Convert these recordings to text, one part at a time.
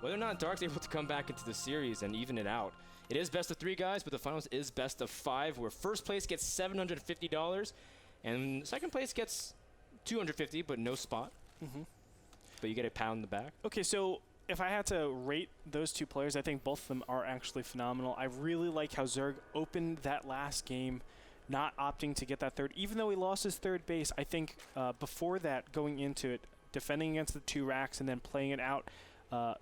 whether or not Dark's able to come back into the series and even it out. It is best of 3, guys, but the finals is best of 5, where first place gets $750 and second place gets $250, but no spot. But you get a pat on the back. Okay, so if I had to rate those 2 players, I think both of them are actually phenomenal. I really like how Zerg opened that last game, not opting to get that third. Even though he lost his third base, I think before that, going into it, defending against the 2 racks and then playing it out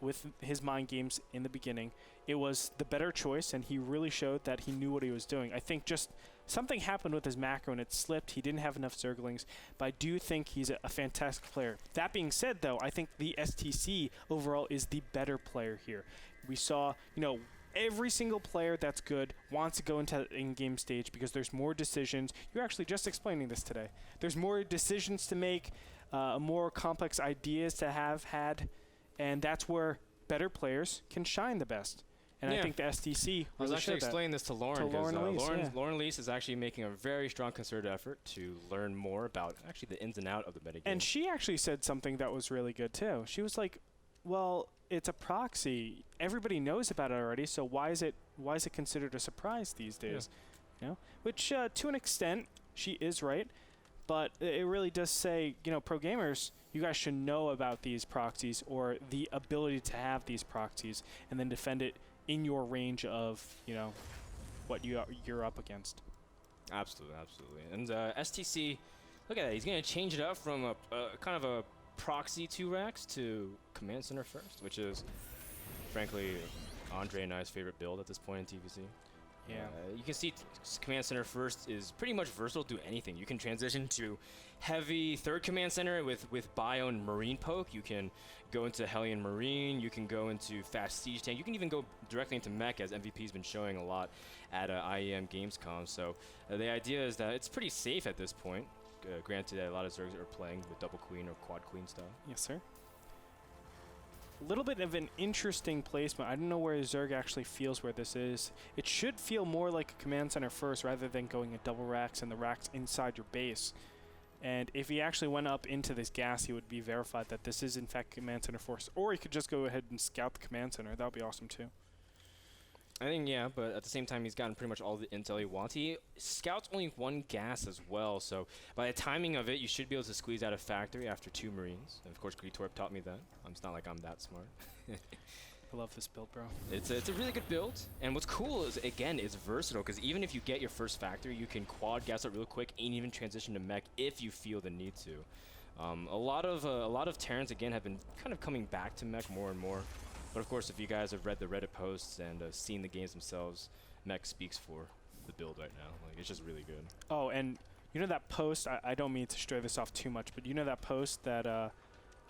with his mind games in the beginning, it was the better choice, and he really showed that he knew what he was doing. I think just something happened with his macro and it slipped. He didn't have enough Zerglings, but I do think he's a fantastic player. That being said, though, I think the StC overall is the better player here. We saw, you know, every single player that's good wants to go into the in-game stage because there's more decisions. You're actually just explaining this today. There's more decisions to make, more complex ideas to have had, and that's where better players can shine the best. And I think the StC I was actually explaining this to Lauren because Lauren Lease is actually making a very strong concerted effort to learn more about actually the ins and out of the metagame. And she actually said something that was really good too. She was like, well, it's a proxy. Everybody knows about it already, so why is it considered a surprise these days? You know? Which to an extent she is right, but it really does say, you know, pro gamers, you guys should know about these proxies or the ability to have these proxies and then defend it in your range of, you know, what you're up against. Absolutely, absolutely. And StC, look at that. He's going to change it up from a kind of a proxy 2 racks to command center first, which is, frankly, Andre and I's favorite build at this point in TVC. Yeah. You can see command center first is pretty much versatile, do anything. You can transition to heavy 3rd command center with bio and marine poke. You can go into Hellion Marine. You can go into fast siege tank. You can even go directly into mech, as MVP's been showing a lot at IEM Gamescom. So the idea is that it's pretty safe at this point. Granted that a lot of Zergs are playing with double queen or quad queen style. Yes, sir. A little bit of an interesting placement. I don't know where Zerg actually feels where this is. It should feel more like a command center first rather than going at double racks and the racks inside your base. And if he actually went up into this gas, he would be verified that this is in fact command center first. Or he could just go ahead and scout the command center. That would be awesome too. I think, yeah, but at the same time, he's gotten pretty much all the intel he wants. He scouts only 1 gas as well, so by the timing of it, you should be able to squeeze out a factory after 2 Marines. And of course, Gretorp taught me that. It's not like I'm that smart. I love this build, bro. It's a really good build, and what's cool is, again, it's versatile, because even if you get your first factory, you can quad gas it real quick and even transition to mech if you feel the need to. A lot of Terrans, again, have been kind of coming back to mech more and more. But of course, if you guys have read the Reddit posts and seen the games themselves, mech speaks for the build right now. Like, it's just really good. Oh, and you know that post, I don't mean to stray this off too much, but you know that post that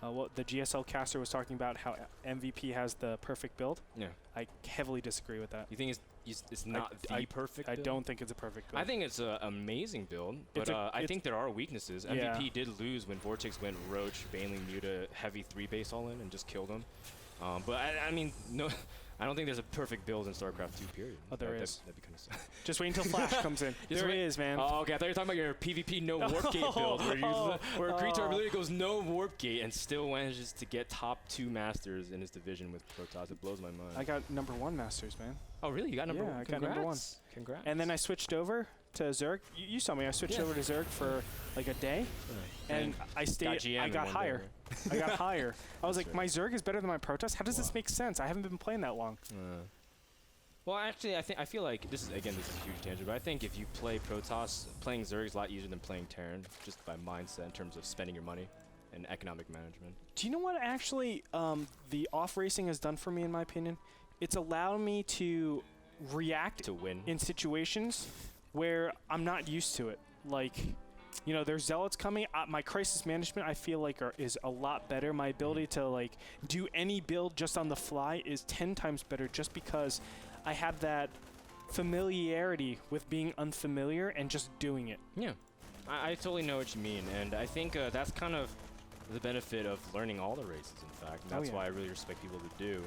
what the GSL caster was talking about, how MVP has the perfect build? Yeah. I heavily disagree with that. You think it's not the perfect build? I don't think it's a perfect build. I think it's an amazing build, but I think there are weaknesses. Yeah. MVP did lose when Vortex went Roach, Baneling, Muta, heavy 3-base all-in and just killed him. But I mean, no, I don't think there's a perfect build in StarCraft II, period. Oh, there is. That'd be kind of sad. Just wait until Flash comes in. There is, man. Oh, okay. I thought you were talking about your PvP no warp gate build, where Gretorp literally goes no warp gate and still manages to get top 2 masters in his division with Protoss. It blows my mind. I got number 1 masters, man. Oh, really? You got number 1? I got number 1. Congrats. And then I switched over to Zerg. You saw me. I switched over to Zerg for like a day, and I stayed. I got higher. I got higher. I was like, my Zerg is better than my Protoss. How does this make sense? I haven't been playing that long. Well, actually, I feel like this is a huge tangent, but I think if you play Protoss, playing Zerg is a lot easier than playing Terran, just by mindset in terms of spending your money and economic management. Do you know what actually the off racing has done for me, in my opinion? It's allowed me to react to win in situations where I'm not used to it. Like, you know, there's zealots coming. My crisis management, I feel like, is a lot better. My ability to like do any build just on the fly is 10 times better, just because I have that familiarity with being unfamiliar and just doing it. Yeah, I totally know what you mean, and I think that's kind of the benefit of learning all the races. In fact, and that's why I really respect people who do.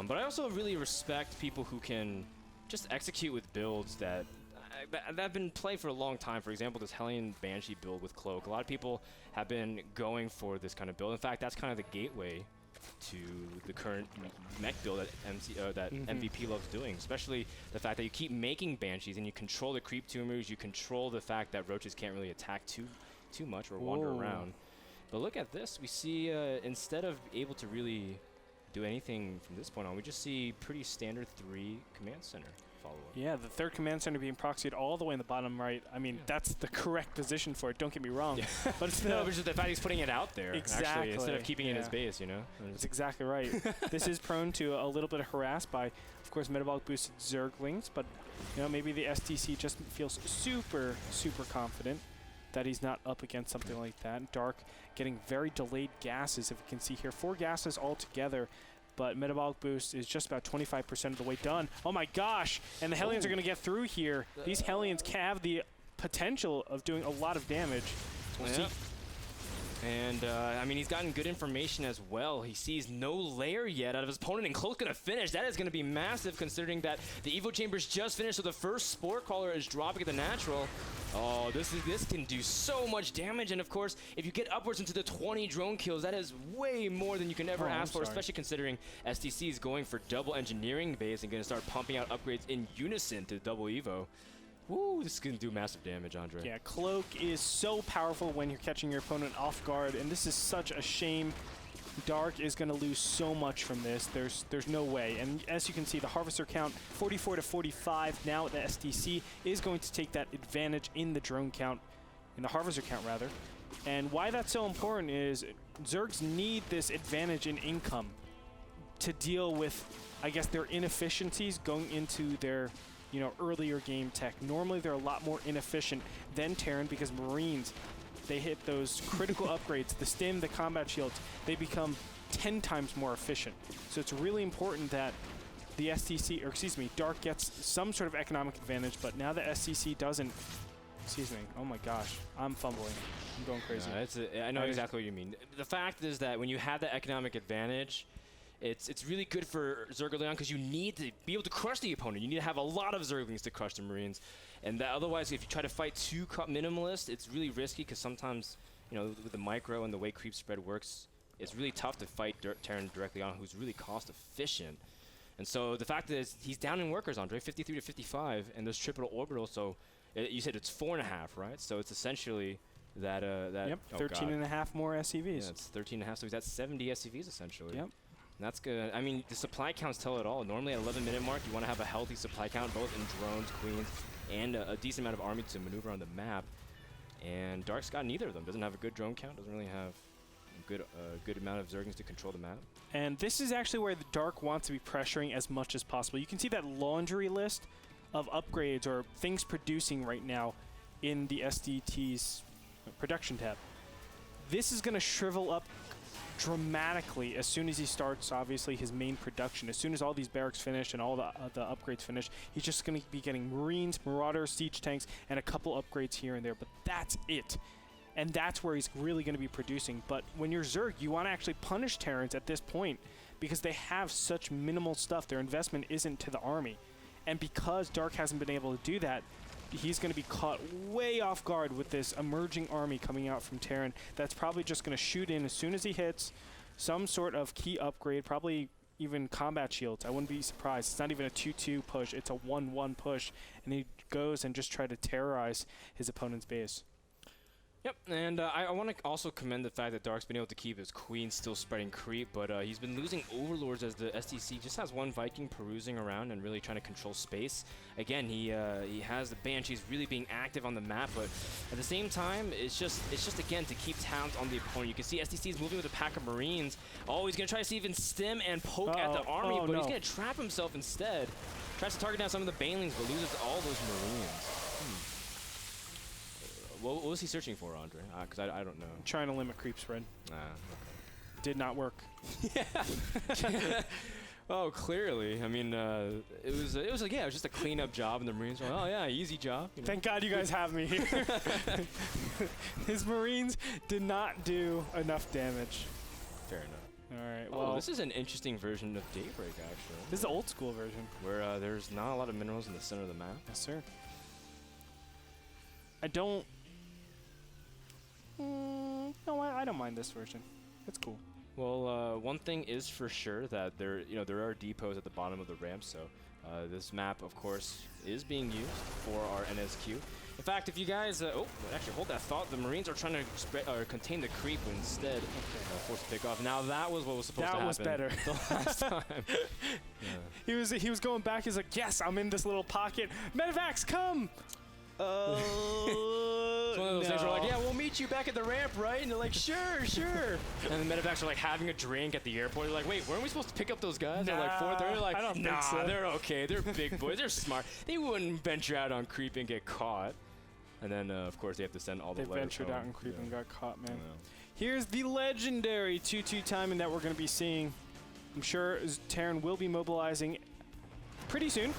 But I also really respect people who can just execute with builds that have been played for a long time. For example, this Hellion Banshee build with Cloak. A lot of people have been going for this kind of build. In fact, that's kind of the gateway to the current mech build that MVP loves doing, especially the fact that you keep making Banshees and you control the creep tumors, you control the fact that roaches can't really attack too much or wander around. But look at this. We see instead of able to really do anything from this point on, we just see pretty standard 3 command center follow-up. Yeah, the 3rd command center being proxied all the way in the bottom right. I mean, that's the correct position for it. Don't get me wrong. Yeah. But it's no, but just the fact he's putting it out there, exactly, actually, instead of keeping it in his base, you know? That's exactly right. This is prone to a little bit of harass by, of course, metabolic boosted Zerglings, but, you know, maybe the StC just feels super, super confident that he's not up against something like that. Dark getting very delayed gases, if you can see here. 4 gases altogether, but metabolic boost is just about 25% of the way done. Oh my gosh! And the Hellions are going to get through here. These Hellions have the potential of doing a lot of damage. We'll see. And, I mean, he's gotten good information as well. He sees no lair yet out of his opponent, and Cloak's going to finish. That is going to be massive, considering that the Evo Chambers just finished, so the first Spore Crawler is dropping at the natural. Oh, this can do so much damage, and of course, if you get upwards into the 20 drone kills, that is way more than you can ever ask for, especially considering StC is going for double engineering base and going to start pumping out upgrades in unison to double Evo. Woo, this is going to do massive damage, Andre. Yeah, Cloak is so powerful when you're catching your opponent off guard, and this is such a shame. Dark is going to lose so much from this. There's no way. And as you can see, the Harvester count, 44 to 45. Now the StC is going to take that advantage in the drone count, in the Harvester count, rather. And why that's so important is Zergs need this advantage in income to deal with, I guess, their inefficiencies going into their earlier game tech. Normally they're a lot more inefficient than Terran because Marines, they hit those critical upgrades, the stim, the combat shields, they become 10 times more efficient. So it's really important that the StC, or excuse me, Dark gets some sort of economic advantage, but now the StC doesn't. Excuse me, oh my gosh, I'm fumbling. I'm going crazy. No, I know exactly what you mean. The fact is that when you have the economic advantage, it's really good for Zerg because you need to be able to crush the opponent. You need to have a lot of Zerglings to crush the Marines. And that otherwise, if you try to fight too minimalist, it's really risky because sometimes, with the micro and the way creep spread works, it's really tough to fight Terran directly on, who's really cost efficient. And so the fact is, he's down in workers, Andre, 53 to 55, and there's triple orbital. So you said it's 4.5, right? So it's essentially that. Yep, 13.5 more SCVs. Yeah, it's 13.5. So he's at 70 SCVs essentially. Yep. That's good. I mean, the supply counts tell it all. Normally at 11-minute mark, you want to have a healthy supply count, both in drones, queens, and a decent amount of army to maneuver on the map. And Dark's got neither of them. Doesn't have a good drone count. Doesn't really have a good amount of Zerglings to control the map. And this is actually where the Dark wants to be pressuring as much as possible. You can see that laundry list of upgrades or things producing right now in the SDT's production tab. This is going to shrivel up dramatically as soon as he starts, obviously, his main production. As soon as all these barracks finish and all the upgrades finish, he's just going to be getting Marines, Marauders, Siege Tanks, and a couple upgrades here and there, but that's it. And that's where he's really going to be producing. But when you're Zerg, you want to actually punish Terrans at this point because they have such minimal stuff. Their investment isn't to the army. And because Dark hasn't been able to do that, he's going to be caught way off guard with this emerging army coming out from Terran that's probably just going to shoot in as soon as he hits some sort of key upgrade, probably even combat shields. I wouldn't be surprised. It's not even a 2-2 push. It's a 1-1 push, and he goes and just try to terrorize his opponent's base. Yep, and I want to also commend the fact that Dark's been able to keep his queen still spreading creep, but he's been losing overlords as the StC just has one Viking perusing around and really trying to control space. Again, he has the Banshees really being active on the map, but at the same time, it's just again to keep tabs on the opponent. You can see StC is moving with a pack of Marines. Oh, he's gonna try to see even stim and poke at the army, but he's gonna trap himself instead. Tries to target down some of the Banelings, but loses all those Marines. What was he searching for, Andre? Because I don't know. Trying to limit creep spread. Okay. Did not work. Yeah. Oh, clearly. I mean, it was just a cleanup job, and the Marines were like, oh yeah, easy job. Thank God you guys have me here. His Marines did not do enough damage. Fair enough. All right. Well, this is an interesting version of Daybreak, actually. This is the old school version, where there's not a lot of minerals in the center of the map. Yes, sir. I don't mind this version. It's cool. Well, one thing is for sure that there are depots at the bottom of the ramp, so this map, of course, is being used for our NSQ. In fact, if you guys, actually hold that thought, the Marines are trying to contain the creep instead, force a pick off. Now that was what was supposed to happen. That was better. The last time. Yeah. He was going back. He's like, yes, I'm in this little pocket. Medevacs, come! It's one of those things where like, yeah, we'll meet you back at the ramp, right? And they're like, sure. And the medevacs are like having a drink at the airport. They're like, wait, weren't we supposed to pick up those guys? Nah, they're like 4th. They're like, I don't nah, think so. They're okay. They're big boys. They're smart. They wouldn't venture out on creep and get caught. And then, of course, they have to send all the letters. They ventured out and creep and got caught, man. Yeah. Here's the legendary 2-2 timing that we're going to be seeing. I'm sure Terran will be mobilizing pretty soon.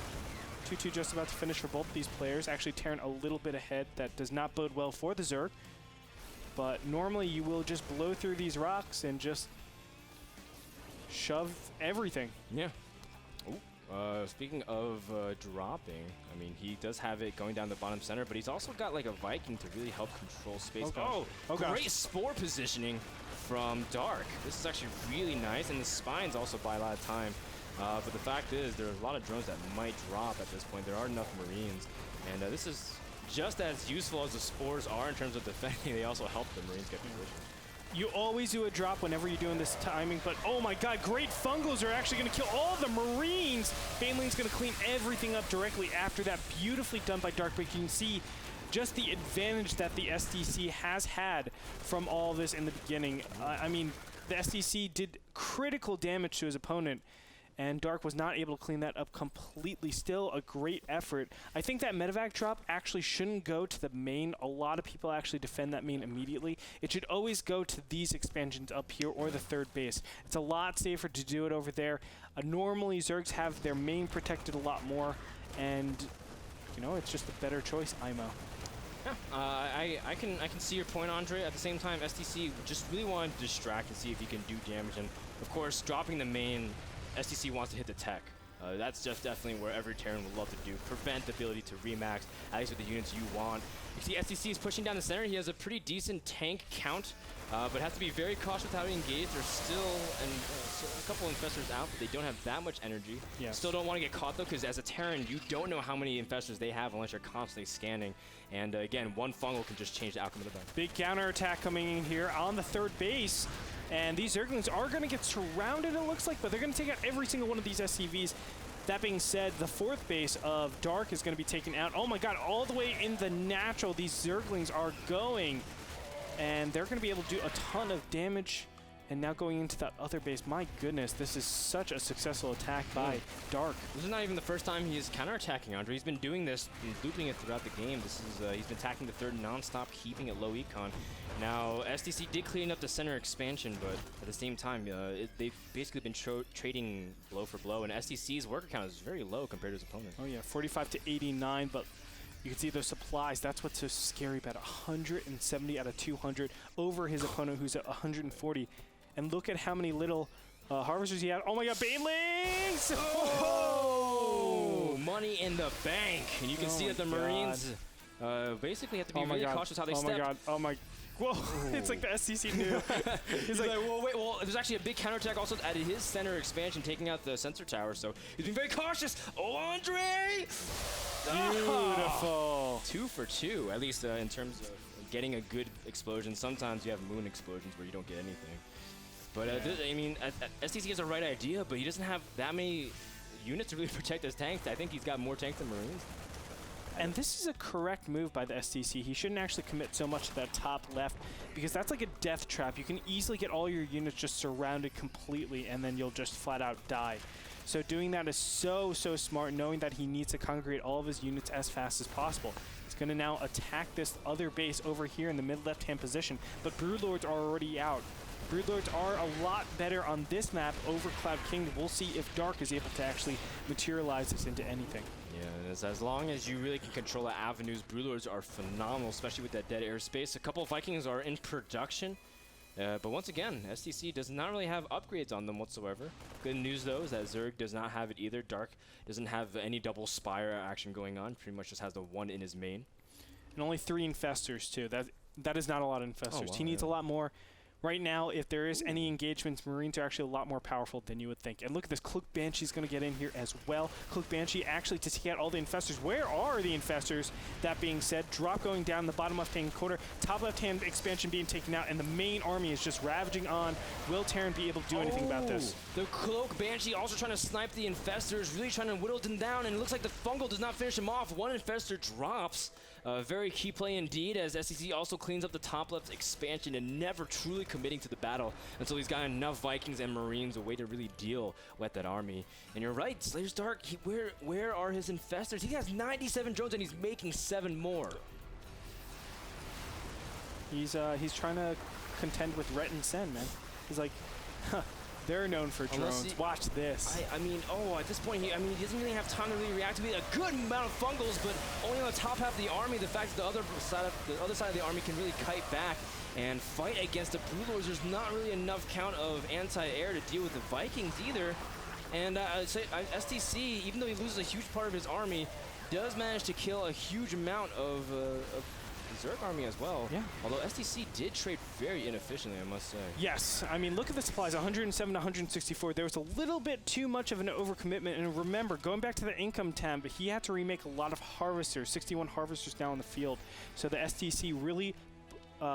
2-2 just about to finish for both these players. Actually, Terran a little bit ahead. That does not bode well for the Zerg. But normally you will just blow through these rocks and just shove everything. Yeah. Speaking of dropping, I mean, he does have it going down the bottom center, but he's also got like a Viking to really help control space. Great spore positioning from Dark. This is actually really nice, and the spines also buy a lot of time. But the fact is, there are a lot of drones that might drop at this point. There are enough Marines, and this is just as useful as the spores are in terms of defending. They also help the Marines get position. You always do a drop whenever you're doing this timing, but oh my god, great fungos are actually going to kill all the Marines. Baneling's going to clean everything up directly after that. Beautifully done by Dark, but you can see just the advantage that the StC has had from all this in the beginning. I mean, the StC did critical damage to his opponent, and Dark was not able to clean that up completely. Still a great effort. I think that medevac drop actually shouldn't go to the main. A lot of people actually defend that main immediately. It should always go to these expansions up here or the third base. It's a lot safer to do it over there. Normally, Zergs have their main protected a lot more, and you know, it's just a better choice, IMO. Yeah, I can see your point, Andre. At the same time, StC just really wanted to distract and see if he can do damage, and of course, dropping the main, StC wants to hit the tech. That's just definitely where every Terran would love to do. Prevent the ability to remax, at least with the units you want. You see StC is pushing down the center. He has a pretty decent tank count, but has to be very cautious with how to engage. There's still a couple infestors out, but they don't have that much energy. Yes. Still don't want to get caught, though, because as a Terran, you don't know how many infestors they have unless you're constantly scanning. And again, one fungal can just change the outcome of the battle. Big counterattack coming in here on the third base. And these Zerglings are going to get surrounded, it looks like, but they're going to take out every single one of these SCVs. That being said, the fourth base of Dark is going to be taken out. Oh my god, all the way in the natural, these Zerglings are going. And they're going to be able to do a ton of damage. And now going into that other base, my goodness, this is such a successful attack by Dark. This is not even the first time he's counterattacking, Andre. He's been doing this, looping it throughout the game. This is he's been attacking the third non-stop, keeping it low econ. Now, StC did clean up the center expansion, but at the same time, they've basically been trading blow for blow, and StC's worker count is very low compared to his opponent. Oh yeah, 45 to 89, but you can see those supplies. That's what's so scary about 170 out of 200 over his opponent, who's at 140. And look at how many little harvesters he had. Oh my god, Banelings! Oh! Money in the bank. And you can see that the Marines basically have to be really cautious how they step. Oh my god, oh my... Whoa, it's like the StC knew. He's like, well, wait, well, there's actually a big counterattack also at his center expansion, taking out the sensor tower, so he's being very cautious. Oh, Andre! Beautiful. 2 for 2, at least in terms of getting a good explosion. Sometimes you have moon explosions where you don't get anything. But I mean, StC has a right idea, but he doesn't have that many units to really protect his tanks. I think he's got more tanks than Marines. And this is a correct move by the StC. He shouldn't actually commit so much to that top left, because that's like a death trap. You can easily get all your units just surrounded completely, and then you'll just flat out die. So doing that is so smart, knowing that he needs to congregate all of his units as fast as possible. He's going to now attack this other base over here in the mid left-hand position, but Broodlords are already out. Broodlords are a lot better on this map over Cloud Kingdom. We'll see if Dark is able to actually materialize this into anything. Yeah, and as long as you really can control the avenues, Broodlords are phenomenal, especially with that dead airspace. A couple of Vikings are in production, but once again, StC does not really have upgrades on them whatsoever. Good news, though, is that Zerg does not have it either. Dark doesn't have any double Spire action going on, pretty much just has the one in his main. And only 3 Infestors, too. That is not a lot of Infestors. Oh, wow, he needs a lot more. Right now, if there is any engagements, Marines are actually a lot more powerful than you would think. And look at this, Cloak Banshee's going to get in here as well. Cloak Banshee actually to take out all the infestors. Where are the infestors? That being said, drop going down the bottom left-hand corner, top left-hand expansion being taken out, and the main army is just ravaging on. Will Terran be able to do anything about this? The Cloak Banshee also trying to snipe the infestors, really trying to whittle them down, and it looks like the Fungal does not finish him off. One infestor drops. Very key play indeed, as StC also cleans up the top left expansion and never truly committing to the battle until he's got enough Vikings and Marines a way to really deal with that army. And you're right, Slayer's Dark, where are his infestors? He has 97 drones and he's making 7 more. He's trying to contend with Rhett and Sen, man. He's like, huh, they're known for drones. Watch this. I mean, at this point, he doesn't really have time to really reactivate a good amount of Fungals, but only on the top half of the army. The fact that the other side of the army can really kite back and fight against the Broodlords. There's not really enough count of anti-air to deal with the Vikings either. And I'd say StC, even though he loses a huge part of his army, does manage to kill a huge amount of Zerg army as well. Yeah. Although StC did trade very inefficiently, I must say. Yes. I mean, look at the supplies, 107 to 164. There was a little bit too much of an overcommitment. And remember, going back to the income tab, he had to remake a lot of harvesters, 61 harvesters now in the field. So the StC really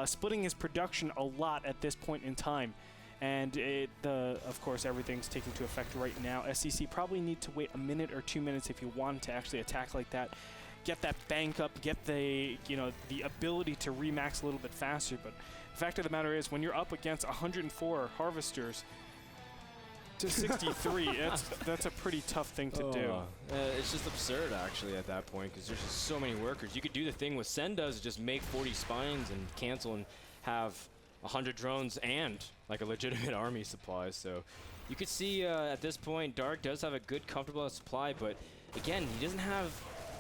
splitting his production a lot at this point in time. And of course, everything's taking to effect right now. StC probably need to wait a minute or 2 minutes if you want to actually attack like that. Get that bank up, get the ability to remax a little bit faster. But the fact of the matter is, when you're up against 104 harvesters to 63, that's a pretty tough thing to do. It's just absurd, actually, at that point, because there's just so many workers. You could do the thing what Sen does, just make 40 spines and cancel and have 100 drones and like a legitimate army supply. So you could see at this point, Dark does have a good, comfortable supply, but again, he doesn't have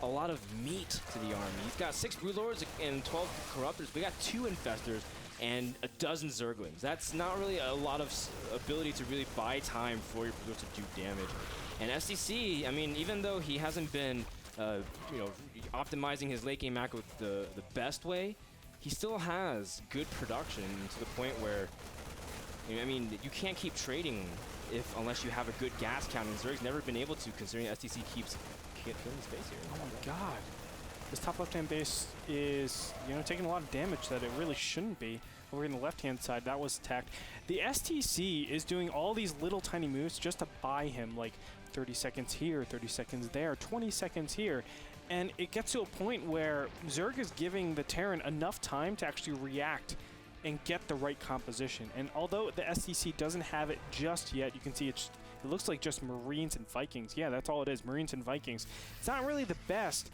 a lot of meat to the army. He's got 6 Broodlords and 12 Corruptors. We got 2 Infestors and a dozen Zerglings. That's not really a lot of ability to really buy time for your Broodlords to do damage. And StC, I mean, even though he hasn't been, optimizing his late game macro the best way, he still has good production to the point where, you can't keep trading unless you have a good gas count, and Zerg's never been able to, considering StC keeps killing space here. Oh my god. This top left-hand base is, taking a lot of damage that it really shouldn't be. Over in the left-hand side, that was attacked. The StC is doing all these little tiny moves just to buy him, like 30 seconds here, 30 seconds there, 20 seconds here. And it gets to a point where Zerg is giving the Terran enough time to actually react and get the right composition. And although the StC doesn't have it just yet, you can see it looks like just Marines and Vikings. Yeah, that's all it is, Marines and Vikings. It's not really the best.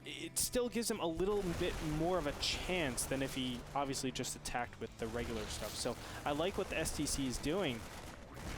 It still gives him a little bit more of a chance than if he obviously just attacked with the regular stuff. So I like what the StC is doing.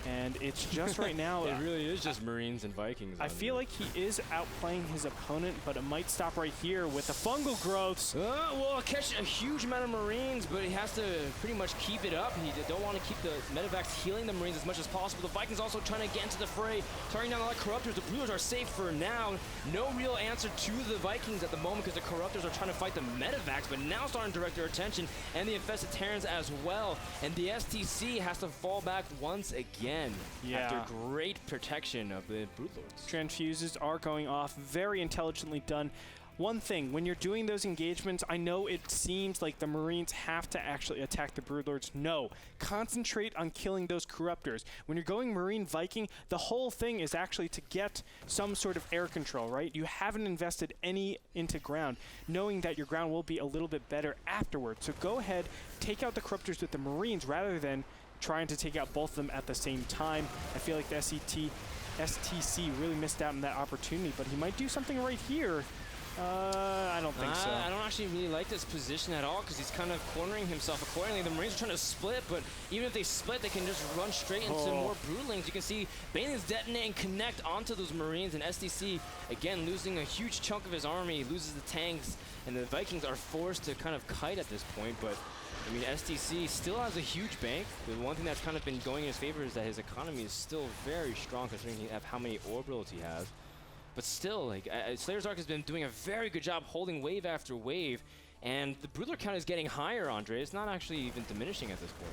And it's just right now. It really is just Marines and Vikings. I feel like he is outplaying his opponent, but it might stop right here with the fungal growths. Well, catch a huge amount of Marines, but he has to pretty much keep it up. He don't want to keep the Medivacs healing the Marines as much as possible. The Vikings also trying to get into the fray, targeting down a lot of Corruptors. The Broodlords are safe for now. No real answer to the Vikings at the moment because the Corruptors are trying to fight the Medivacs, but now starting to direct their attention, and the infested Terrans as well. And the StC has to fall back once again. After great protection of the Broodlords. Transfuses are going off. Very intelligently done. One thing, when you're doing those engagements, I know it seems like the Marines have to actually attack the Broodlords. No. Concentrate on killing those Corruptors. When you're going Marine Viking, the whole thing is actually to get some sort of air control, right? You haven't invested any into ground, knowing that your ground will be a little bit better afterwards. So go ahead, take out the Corruptors with the Marines rather than trying to take out both of them at the same time. I feel like the StC really missed out on that opportunity, but he might do something right here. I don't think so. I don't actually really like this position at all because he's kind of cornering himself accordingly. The Marines are trying to split, but even if they split, they can just run straight into more Broodlings. You can see Banelings detonate and connect onto those Marines, and StC, again, losing a huge chunk of his army, loses the tanks, and the Vikings are forced to kind of kite at this point, but StC still has a huge bank. The one thing that's kind of been going in his favor is that his economy is still very strong considering how many orbitals he has. But still, Slayer's Arc has been doing a very good job holding wave after wave, And the Broodlord count is getting higher, Andre. It's not actually even diminishing at this point.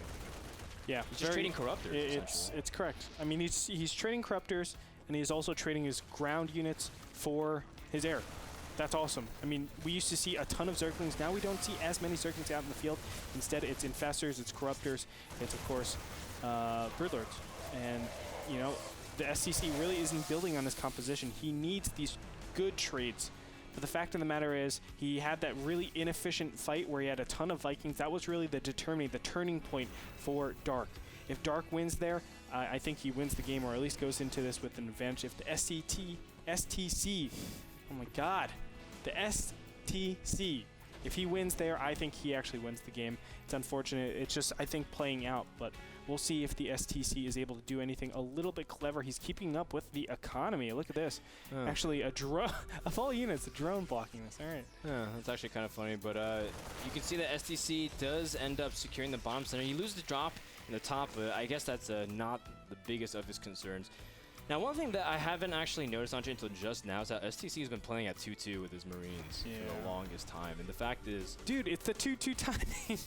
Yeah, he's just trading Corruptors. It's correct. I mean, he's trading Corruptors, and he's also trading his ground units for his air. That's awesome. I mean, we used to see a ton of Zerglings. Now we don't see as many Zerglings out in the field. Instead, it's Infestors, it's Corruptors, it's, of course, Broodlords. And, you know, the StC really isn't building on this composition. He needs these good trades. But the fact of the matter is, he had that really inefficient fight where he had a ton of Vikings. That was really the turning point for Dark. If Dark wins there, I think he wins the game, or at least goes into this with an advantage. If the StC, oh my god, the StC, if he wins there, I think he actually wins the game. It's unfortunate. It's just, I think, playing out, but we'll see if the StC is able to do anything a little bit clever. He's keeping up with the economy. Look at this. Oh. Actually, a drone, of all units, a drone blocking this. All right. Yeah, that's actually kind of funny, but you can see that StC does end up securing the bottom center. He loses the drop in the top, but I guess that's not the biggest of his concerns. Now, one thing that I haven't actually noticed, Andre, until just now is that StC has been playing at 2-2 with his Marines for the longest time. And the fact is... Dude, it's the 2-2 timing.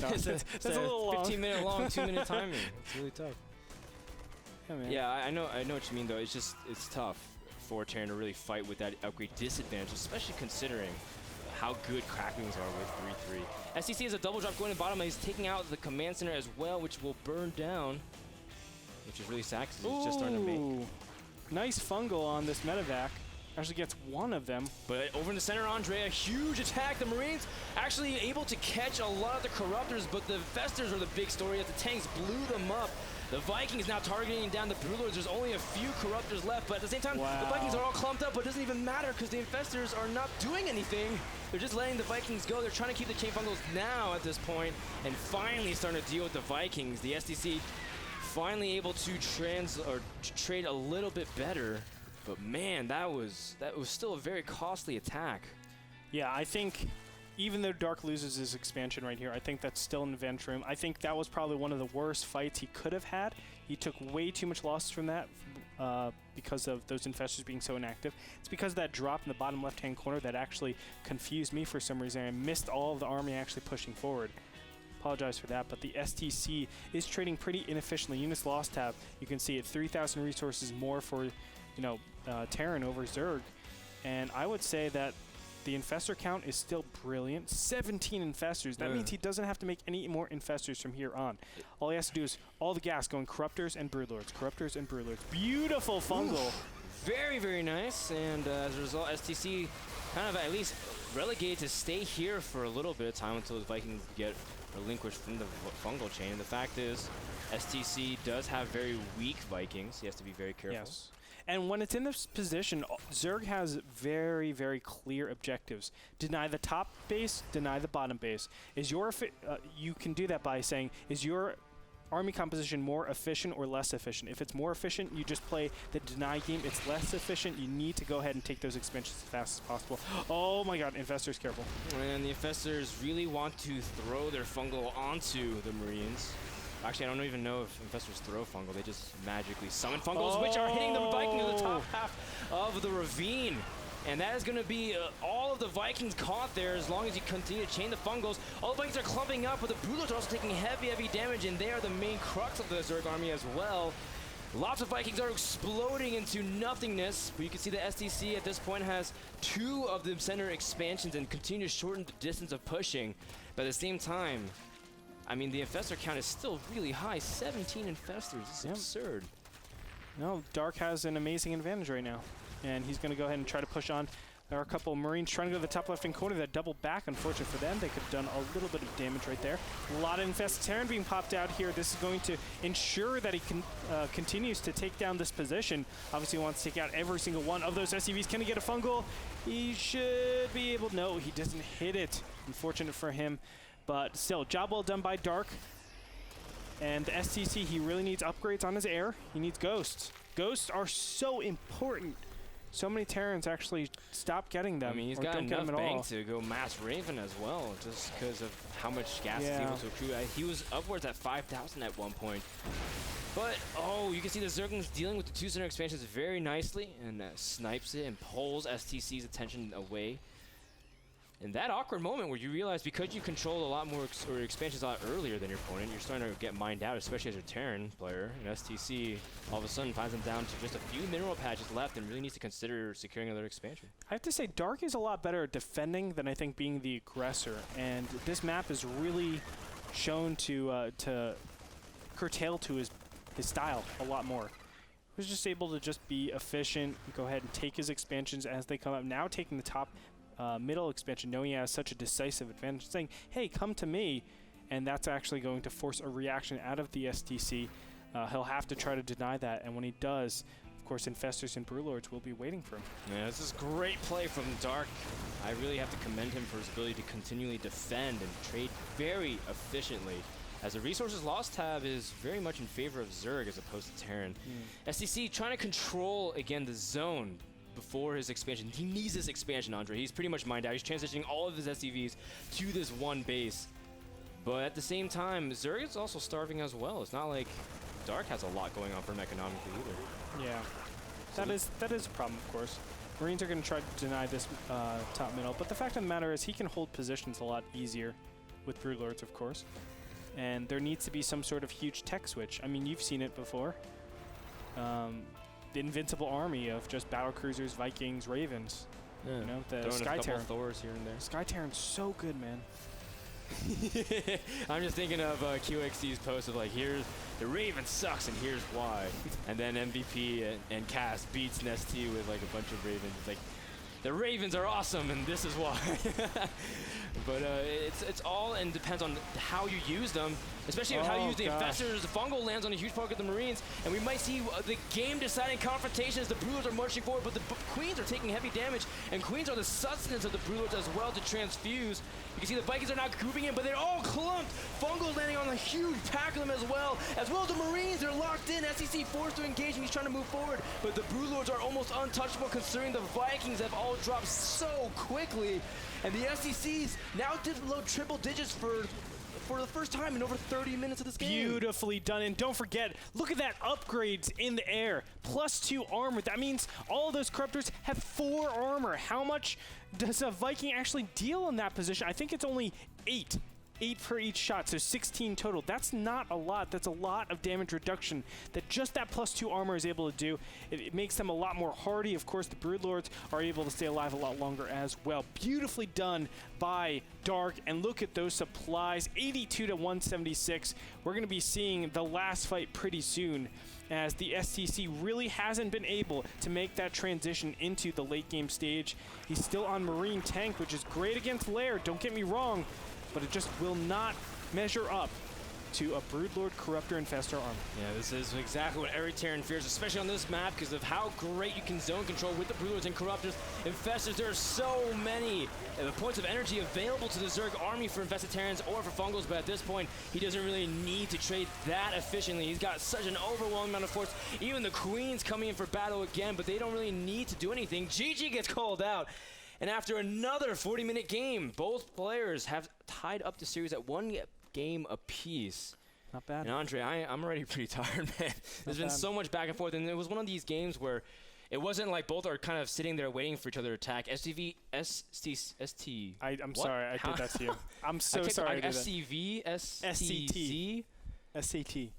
No, that's a little 15-minute long, 2-minute timing. It's really tough. Yeah, man. Yeah, I know what you mean, though. It's just, it's tough for Terran to really fight with that upgrade disadvantage, especially considering how good Cracklings are with 3-3. StC has a double drop going to bottom, and he's taking out the command center as well, which will burn down. Which is really sad because he's just starting to make. Nice fungal on this medevac. Actually gets one of them. But over in the center, Andre, a huge attack. The Marines actually able to catch a lot of the Corruptors, but the Infestors are the big story as the tanks blew them up. The Vikings now targeting down the Broodlords. There's only a few Corruptors left, but at the same time, the Vikings are all clumped up, but it doesn't even matter because the Infestors are not doing anything. They're just letting the Vikings go. They're trying to keep the chain fungals now at this point, and finally starting to deal with the Vikings. The StC finally able to trade a little bit better, but man, that was still a very costly attack. Yeah, I think even though Dark loses his expansion right here, I think that's still an advantage for him. I think that was probably one of the worst fights he could have had. He took way too much losses from that because of those Infestors being so inactive. It's because of that drop in the bottom left-hand corner that actually confused me for some reason. I missed all of the army actually pushing forward. Apologize for that, but the StC is trading pretty inefficiently. Units lost tab, you can see it, 3,000 resources more for, you know, Terran over Zerg, and I would say that the Infestor count is still brilliant. 17 Infestors. That means he doesn't have to make any more Infestors from here on. All he has to do is all the gas going Corruptors and Broodlords, Corruptors and Broodlords. Beautiful fungal. Very, very nice, and as a result, StC kind of at least relegated to stay here for a little bit of time until the Vikings get relinquished from the fungal chain. And the fact is, StC does have very weak Vikings. He has to be very careful. Yes. And when it's in this position, Zerg has very, very clear objectives. Deny the top base, deny the bottom base. Is your you can do that by saying, is your army composition more efficient or less efficient? If it's more efficient, you just play the deny game. It's less efficient, you need to go ahead and take those expansions as fast as possible. Oh my god, Infestors, careful. And the Infestors really want to throw their fungal onto the Marines. Actually, I don't even know if Infestors throw fungal. They just magically summon fungals, which are hitting the Viking in the top half of the ravine. And that is going to be all of the Vikings caught there as long as you continue to chain the fungals. All the Vikings are clumping up, but the Broodlords are also taking heavy, heavy damage, and they are the main crux of the Zerg army as well. Lots of Vikings are exploding into nothingness, but you can see the StC at this point has 2 of the center expansions and continue to shorten the distance of pushing. But at the same time, I mean, the Infestor count is still really high. 17 Infestors. It's absurd. No, Dark has an amazing advantage right now. And he's going to go ahead and try to push on. There are a couple of Marines trying to go to the top left-hand corner. That double back, unfortunate for them. They could have done a little bit of damage right there. A lot of infested Terran being popped out here. This is going to ensure that he continues to take down this position. Obviously, he wants to take out every single one of those SCVs. Can he get a fungal? He should be able. No, he doesn't hit it. Unfortunate for him. But still, job well done by Dark. And the StC, he really needs upgrades on his air. He needs ghosts. Ghosts are so important. So many Terrans actually stop getting them. I mean, he's got enough bank to go mass Raven as well, just because of how much gas he's able to accrue. He was upwards at 5,000 at one point. But, oh, you can see the Zerglings dealing with the 2 center expansions very nicely, and snipes it and pulls StC's attention away. And that awkward moment where you realize because you control a lot more expansions a lot earlier than your opponent, you're starting to get mined out, especially as a Terran player. And StC all of a sudden finds them down to just a few mineral patches left and really needs to consider securing another expansion. I have to say, Dark is a lot better at defending than I think being the aggressor. And this map is really shown to curtail to his style a lot more. He was just able to just be efficient, go ahead and take his expansions as they come up. Now taking the top middle expansion, knowing he has such a decisive advantage, saying, hey, come to me. And that's actually going to force a reaction out of the StC. He'll have to try to deny that. And when he does, of course, Infestors and Brewlords will be waiting for him. Yeah, this is great play from Dark. I really have to commend him for his ability to continually defend and trade very efficiently, as the resources lost tab is very much in favor of Zerg as opposed to Terran. StC trying to control, again, the zone before his expansion. He needs this expansion, Andre. He's pretty much mined out. He's transitioning all of his SCVs to this one base. But at the same time, Zerg is also starving as well. It's not like Dark has a lot going on for him economically either. Yeah, so that is a problem, of course. Marines are going to try to deny this top middle, but the fact of the matter is he can hold positions a lot easier with Brewlords, of course. And there needs to be some sort of huge tech switch. I mean, you've seen it before. The invincible army of just battle cruisers, Vikings, Ravens. Yeah. You know, the Throwing Sky a couple Terran. Thors here and there. Sky Terran's so good, man. I'm just thinking of QXD's post of like, here's the Raven sucks and here's why. And then MVP and Cass beats NST with like a bunch of Ravens. It's like, the Ravens are awesome and this is why. But it's all and depends on how you use them, especially on how you use the Infestors. The Fungal lands on a huge part of the Marines, and we might see the game-deciding confrontation as the Brewlords are marching forward, but the Queens are taking heavy damage, and Queens are the sustenance of the Brewlords as well to transfuse. You can see the Vikings are now grouping in, but they're all clumped. Fungal's landing on a huge pack of them as well as the Marines. They're locked in. StC forced to engage, and he's trying to move forward, but the Brewlords are almost untouchable considering the Vikings have all dropped so quickly. And the StCs now dipped below triple digits for the first time in over 30 minutes of this game. Beautifully done. And don't forget, look at that upgrades in the air. +2 armor. That means all of those Corruptors have 4 armor. How much does a Viking actually deal in that position? I think it's only 8. 8 per each shot, so 16 total. That's not a lot. That's a lot of damage reduction that just that +2 armor is able to do. It makes them a lot more hardy. Of course, the Broodlords are able to stay alive a lot longer as well. Beautifully done by Dark, and look at those supplies, 82 to 176. We're going to be seeing the last fight pretty soon, as the StC really hasn't been able to make that transition into the late game stage. He's still on Marine tank, which is great against Lair, don't get me wrong, but it just will not measure up to a Broodlord Corruptor Infestor army. Yeah, this is exactly what every Terran fears, especially on this map, because of how great you can zone control with the Broodlords and Corruptors. Infestors, there are so many points of energy available to the Zerg army for Infested Terrans or for Fungals, but at this point, he doesn't really need to trade that efficiently. He's got such an overwhelming amount of force. Even the Queens coming in for battle again, but they don't really need to do anything. GG gets called out. And after another 40-minute game, both players have tied up the series at 1 game apiece. Not bad. And Andre, I'm already pretty tired, man. There's been so much back and forth, and it was one of these games where it wasn't like both are kind of sitting there waiting for each other to attack. I'm sorry, I did that to you. I'm so sorry. SCV, STC, SCT,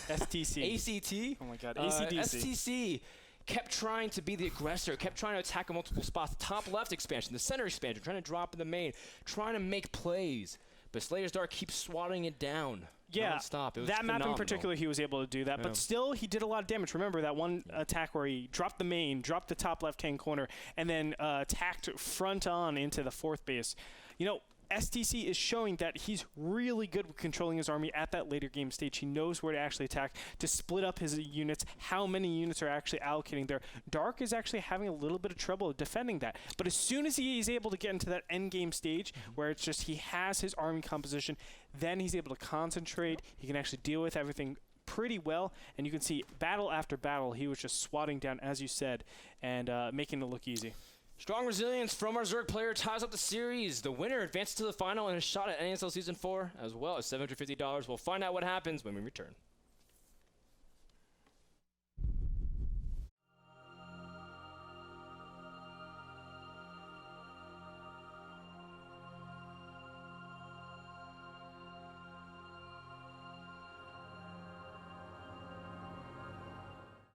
STC, ACT. Oh my God, ACDC. STC kept trying to be the aggressor, kept trying to attack in multiple spots. The top left expansion, the center expansion, trying to drop in the main, trying to make plays. But Slayer's Dark keeps swatting it down. Yeah, non-stop. It was that phenomenal. map in particular, he was able to do that. Yeah. But still, he did a lot of damage. Remember that one attack where he dropped the main, dropped the top left-hand corner, and then attacked front on into the 4th base. You know, StC is showing that he's really good with controlling his army at that later game stage. He knows where to actually attack, to split up his units, how many units are actually allocating there. Dark is actually having a little bit of trouble defending that. But as soon as he is able to get into that end game stage, where it's just he has his army composition, then he's able to concentrate. He can actually deal with everything pretty well, and you can see battle after battle, he was just swatting down, as you said, and making it look easy. Strong resilience from our Zerg player ties up the series. The winner advances to the final and a shot at NASL Season 4, as well as $750. We'll find out what happens when we return.